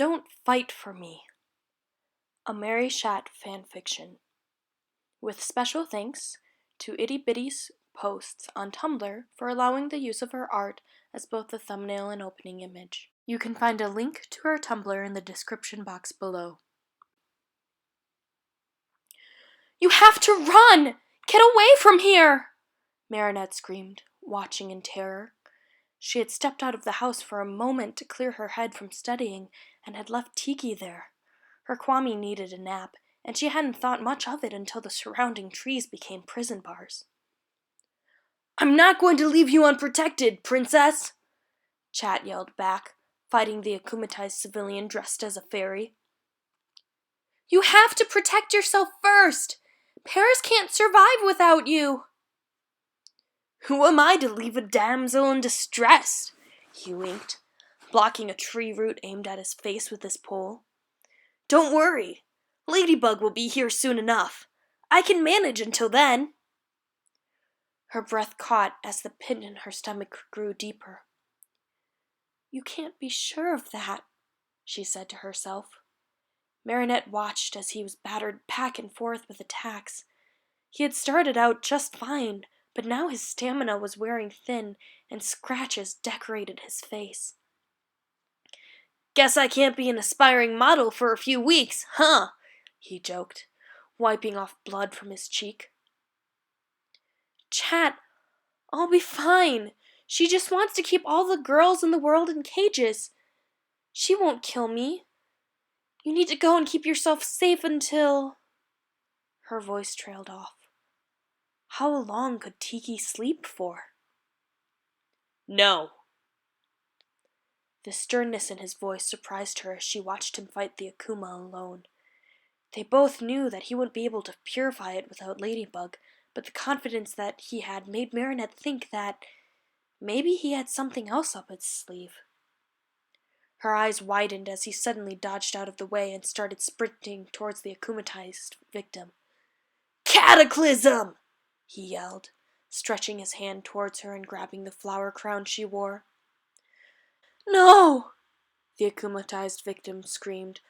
Don't Fight for Me, a MariChat Fanfiction, with special thanks to Itty Bitty's posts on Tumblr for allowing the use of her art as both the thumbnail and opening image. You can find a link to her Tumblr in the description box below. You have to run! Get away from here! Marinette screamed, watching in terror. She had stepped out of the house for a moment to clear her head from studying and had left Tiki there. Her Kwame needed a nap, and she hadn't thought much of it until the surrounding trees became prison bars. I'm not going to leave you unprotected, princess! Chat yelled back, fighting the akumatized civilian dressed as a fairy. You have to protect yourself first! Paris can't survive without you! Who am I to leave a damsel in distress? He winked, blocking a tree root aimed at his face with his pole. Don't worry, Ladybug will be here soon enough. I can manage until then. Her breath caught as the pit in her stomach grew deeper. You can't be sure of that, she said to herself. Marinette watched as he was battered back and forth with attacks. He had started out just fine, but now his stamina was wearing thin and scratches decorated his face. Guess I can't be an aspiring model for a few weeks, huh? He joked, wiping off blood from his cheek. Chat, I'll be fine. She just wants to keep all the girls in the world in cages. She won't kill me. You need to go and keep yourself safe until... Her voice trailed off. How long could Tiki sleep for? No. The sternness in his voice surprised her as she watched him fight the Akuma alone. They both knew that he wouldn't be able to purify it without Ladybug, but the confidence that he had made Marinette think that maybe he had something else up his sleeve. Her eyes widened as he suddenly dodged out of the way and started sprinting towards the akumatized victim. Cataclysm! He yelled, stretching his hand towards her and grabbing the flower crown she wore. No! The akumatized victim screamed,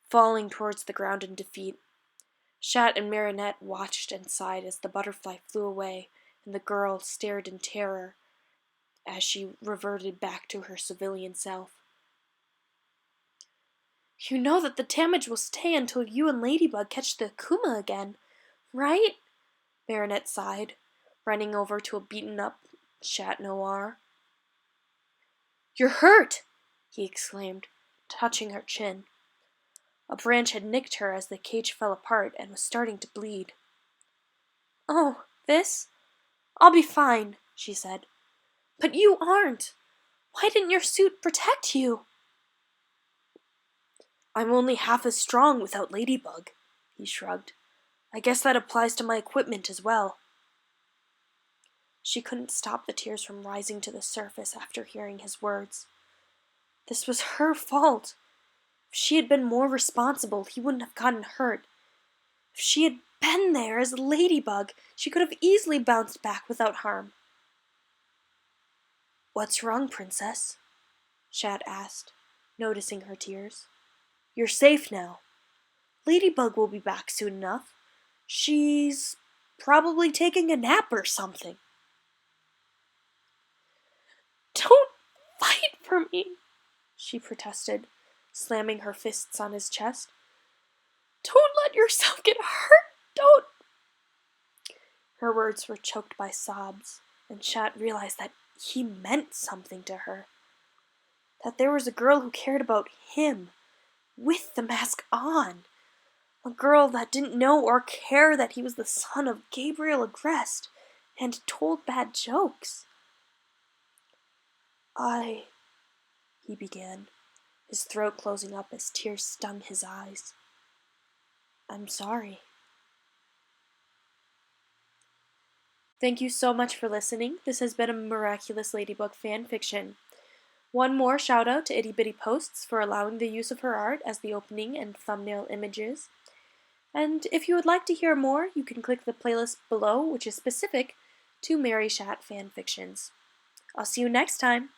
falling towards the ground in defeat. Chat and Marinette watched and sighed as the butterfly flew away, and the girl stared in terror as she reverted back to her civilian self. You know that the damage will stay until you and Ladybug catch the Akuma again, right? Marinette sighed, running over to a beaten-up Chat Noir. You're hurt! He exclaimed, touching her chin. A branch had nicked her as the cage fell apart and was starting to bleed. Oh, this? I'll be fine, she said. But you aren't. Why didn't your suit protect you? I'm only half as strong without Ladybug, he shrugged. I guess that applies to my equipment as well. She couldn't stop the tears from rising to the surface after hearing his words. This was her fault. If she had been more responsible, he wouldn't have gotten hurt. If she had been there as Ladybug, she could have easily bounced back without harm. What's wrong, Princess? Chat asked, noticing her tears. You're safe now. Ladybug will be back soon enough. She's probably taking a nap or something. Don't fight for me, she protested, slamming her fists on his chest. Don't let yourself get hurt, don't... Her words were choked by sobs, and Chat realized that he meant something to her. That there was a girl who cared about him, with the mask on. A girl that didn't know or care that he was the son of Gabriel Agreste and told bad jokes. He began, his throat closing up as tears stung his eyes. I'm sorry. Thank you so much for listening. This has been a Miraculous Ladybug fan fiction. One more shout out to Itty Bitty Posts for allowing the use of her art as the opening and thumbnail images. And if you would like to hear more, you can click the playlist below, which is specific to MariChat fanfictions. I'll see you next time.